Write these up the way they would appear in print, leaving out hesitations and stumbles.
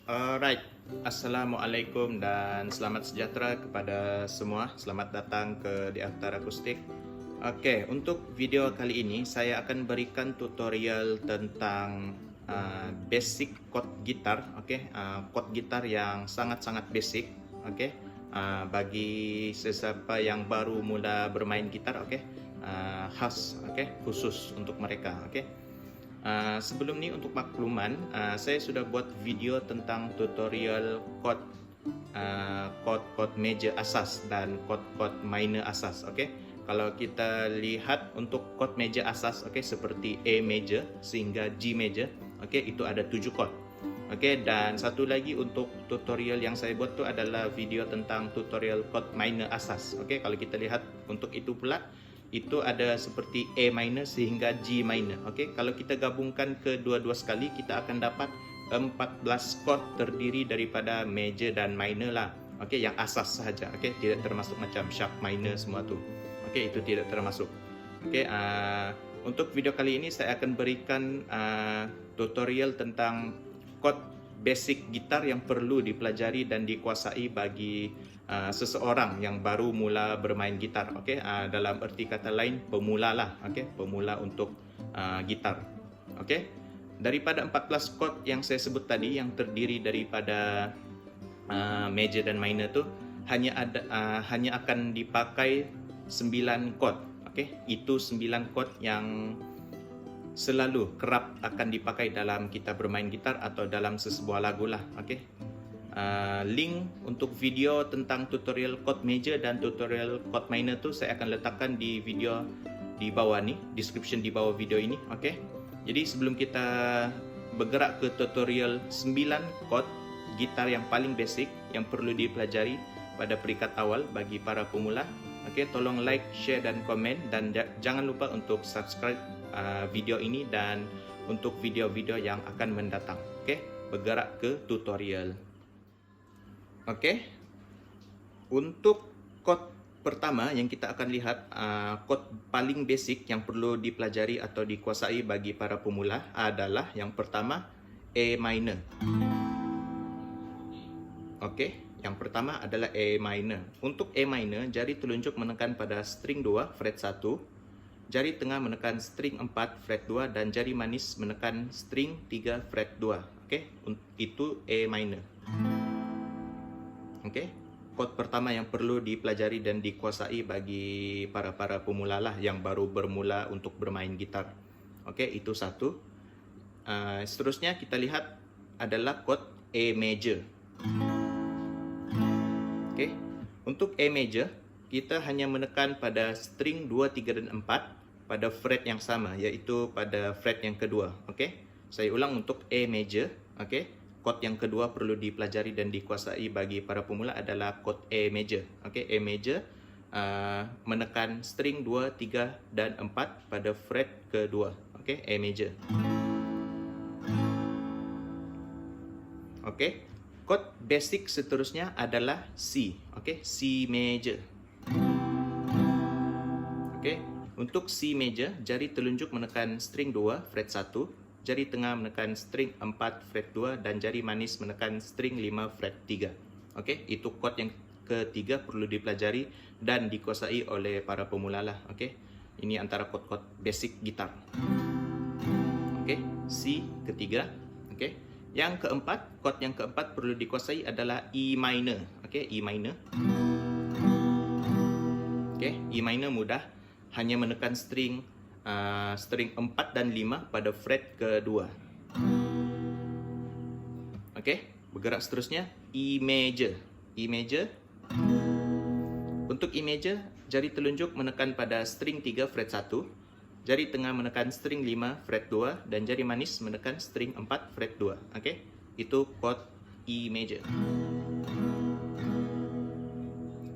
Alright, Assalamualaikum dan selamat sejahtera kepada semua. Selamat datang ke Di Aktar Akustik. Oke, untuk video kali ini saya akan berikan tutorial tentang basic chord gitar. Oke, chord gitar yang sangat-sangat basic. Oke, bagi sesiapa yang baru mula bermain gitar. Oke, khas. Oke, khusus untuk mereka. Oke. Sebelum ini untuk makluman, saya sudah buat video tentang tutorial chord major asas dan chord minor asas. Oke, kalau kita lihat untuk chord major asas, oke, seperti A major sehingga G major, oke, itu ada 7 chord. Oke, dan satu lagi untuk tutorial yang saya buat itu adalah video tentang tutorial chord minor asas. Oke, kalau kita lihat untuk itu pula, itu ada seperti A minor sehingga G minor. Oke, kalau kita gabungkan kedua-dua sekali, kita akan dapat 14 chord terdiri daripada major dan minor lah. Oke, yang asas sahaja. Oke, tidak termasuk macam sharp minor semua tu. Oke, itu tidak termasuk. Oke, untuk video kali ini saya akan berikan tutorial tentang chord basic gitar yang perlu dipelajari dan dikuasai bagi seseorang yang baru mula bermain gitar. Okey, dalam erti kata lain, pemula lah. Okey, pemula untuk gitar. Okey, daripada 14 chord yang saya sebut tadi yang terdiri daripada major dan minor tu hanya akan dipakai 9 chord. Okey, itu 9 chord yang selalu kerap akan dipakai dalam kita bermain gitar atau dalam sesebuah lagu lah. Okey, link untuk video tentang tutorial chord major dan tutorial chord minor tu saya akan letakkan di video di bawah ni, description di bawah video ini. Okey, jadi sebelum kita bergerak ke tutorial 9 chord gitar yang paling basic yang perlu dipelajari pada peringkat awal bagi para pemula, okey, tolong like, share dan komen, dan jangan lupa untuk subscribe video ini dan untuk video-video yang akan mendatang. Okey, bergerak ke tutorial. Okey, untuk chord pertama yang kita akan lihat, chord paling basic yang perlu dipelajari atau dikuasai bagi para pemula adalah yang pertama A minor. Okey, yang pertama adalah A minor. Untuk A minor, jari telunjuk menekan pada string 2 fret 1, jari tengah menekan string 4 fret 2 dan jari manis menekan string 3 fret 2. Okey, itu A minor. Okey, chord pertama yang perlu dipelajari dan dikuasai bagi para pemula lah yang baru bermula untuk bermain gitar. Okey, itu satu. Seterusnya kita lihat adalah chord A major. Okey, untuk A major kita hanya menekan pada string 2, 3 dan 4 pada fret yang sama, iaitu pada fret yang kedua. Okey, saya ulang untuk A major. Okey, chord yang kedua perlu dipelajari dan dikuasai bagi para pemula adalah chord A major. Okey, A major menekan string 2, 3 dan 4 pada fret kedua. Okey, A major. Okey, chord basic seterusnya adalah C. Okey, C major. Okey, untuk C major, jari telunjuk menekan string 2 fret 1, jari tengah menekan string 4 fret 2 dan jari manis menekan string 5 fret 3. Okey, itu chord yang ketiga perlu dipelajari dan dikuasai oleh para pemula lah. Okey, ini antara chord-chord basic gitar. Okey, C ketiga. Okey, yang keempat, chord yang keempat perlu dikuasai adalah E minor. Okey, E minor. Okey, E minor mudah, hanya menekan string 4 dan 5 pada fret kedua. Okey, bergerak seterusnya E major. E major. Untuk E major, jari telunjuk menekan pada string 3 fret 1, jari tengah menekan string 5 fret 2 dan jari manis menekan string 4 fret 2. Okey, itu chord E major.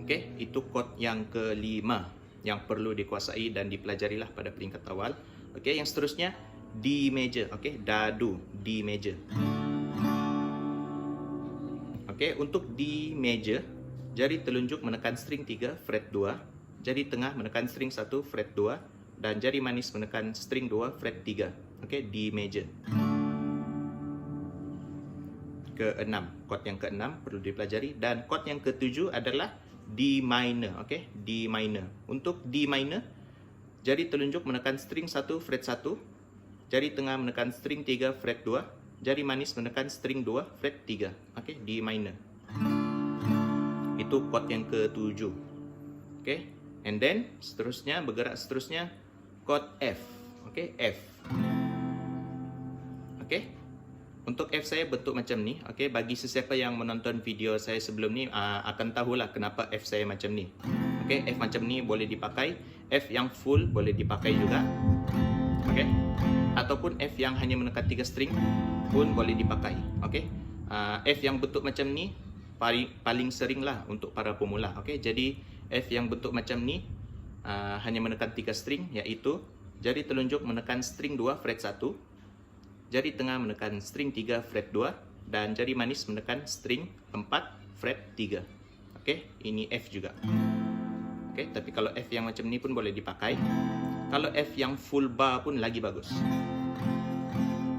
Okey, itu chord yang kelima yang perlu dikuasai dan dipelajarilah pada peringkat awal. Okey, yang seterusnya D major. Okey, dadu, D major. Okey, untuk D major, jari telunjuk menekan string 3 fret 2, jari tengah menekan string 1 fret 2 dan jari manis menekan string 2 fret 3. Okey, D major. ke-6. Chord yang ke-6 perlu dipelajari, dan chord yang ke-7 adalah D minor, okey? D minor. Untuk D minor, jari telunjuk menekan string 1 fret 1, jari tengah menekan string 3 fret 2, jari manis menekan string 2 fret 3. Okey, D minor. Itu chord yang ke-7. Okey. And then seterusnya, bergerak seterusnya chord F. Okey, F. Okey. Untuk F saya bentuk macam ni. Okey, bagi sesiapa yang menonton video saya sebelum ni akan tahulah kenapa F saya macam ni. Okey, F macam ni boleh dipakai, F yang full boleh dipakai juga. Okey. Ataupun F yang hanya menekan 3 string pun boleh dipakai. Okey. F yang bentuk macam ni paling sering lah untuk para pemula. Okey, jadi F yang bentuk macam ni hanya menekan 3 string, iaitu jari telunjuk menekan string 2 fret 1, jari tengah menekan string 3 fret 2, dan jari manis menekan string 4 fret 3. Okey, ini F juga. Okey, tapi kalau F yang macam ni pun boleh dipakai. Kalau F yang full bar pun lagi bagus.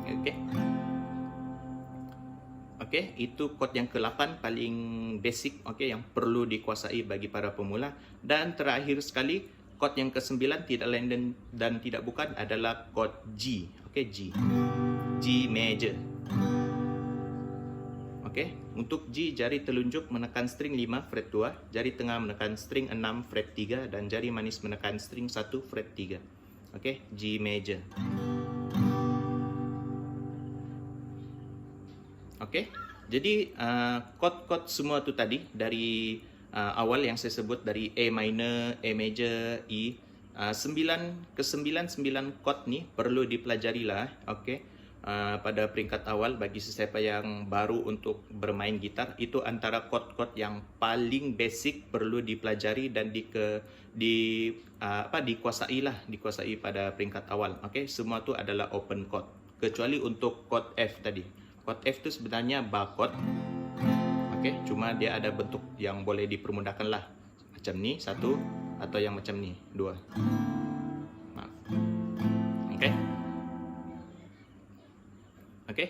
Okey. Okey, itu chord yang ke-8 paling basic, okey, yang perlu dikuasai bagi para pemula. Dan terakhir sekali, chord yang ke-9 tidak lain dan tidak bukan adalah chord G. Okey, G. G major. Okey, untuk G, jari telunjuk menekan string 5 fret 2, jari tengah menekan string 6 fret 3, dan jari manis menekan string 1 fret 3. Okey, G major. Okey, jadi chord-chord semua tu tadi dari awal yang saya sebut, dari A minor, A major, E, 9 chord ni perlu dipelajari lah. Okey. Pada peringkat awal, bagi sesiapa yang baru untuk bermain gitar, itu antara chord-chord yang paling basic perlu dipelajari dan dikuasai pada peringkat awal. Okey, semua tu adalah open chord kecuali untuk chord F tadi. Chord F tu sebenarnya bar chord. Okey, cuma dia ada bentuk yang boleh dipermudahkan lah. Macam ni satu, atau yang macam ni dua. Maaf. Okey. Okey,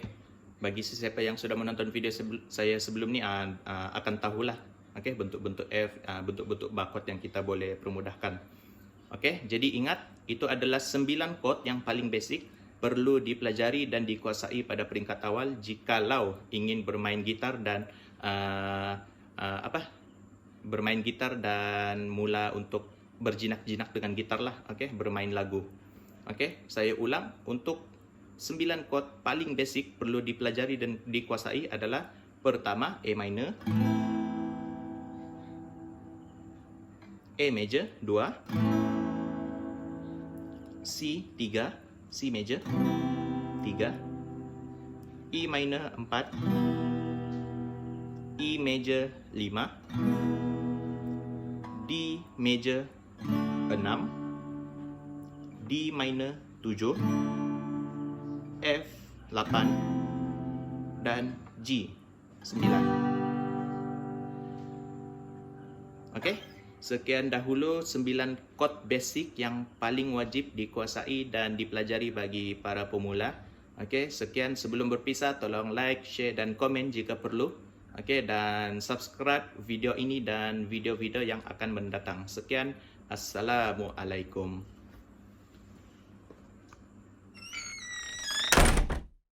bagi sesiapa yang sudah menonton video saya sebelum ni akan tahulah, okey, bentuk-bentuk F, bentuk-bentuk bar chord yang kita boleh permudahkan. Okey, jadi ingat, itu adalah 9 chord yang paling basic, perlu dipelajari dan dikuasai pada peringkat awal jikalau ingin bermain gitar dan bermain gitar dan mula untuk berjinak-jinak dengan gitar lah, okey, bermain lagu. Okey, saya ulang, untuk 9 chord paling basic perlu dipelajari dan dikuasai adalah: pertama, A minor, A major 2, C 3, C major 3, E minor 4, E major 5, D major 6, D minor 7, F 8, dan G 9. Okey, sekian dahulu 9 chord basic yang paling wajib dikuasai dan dipelajari bagi para pemula. Okey, sekian. Sebelum berpisah, tolong like, share dan komen jika perlu. Okey, dan subscribe video ini dan video-video yang akan mendatang. Sekian, Assalamualaikum.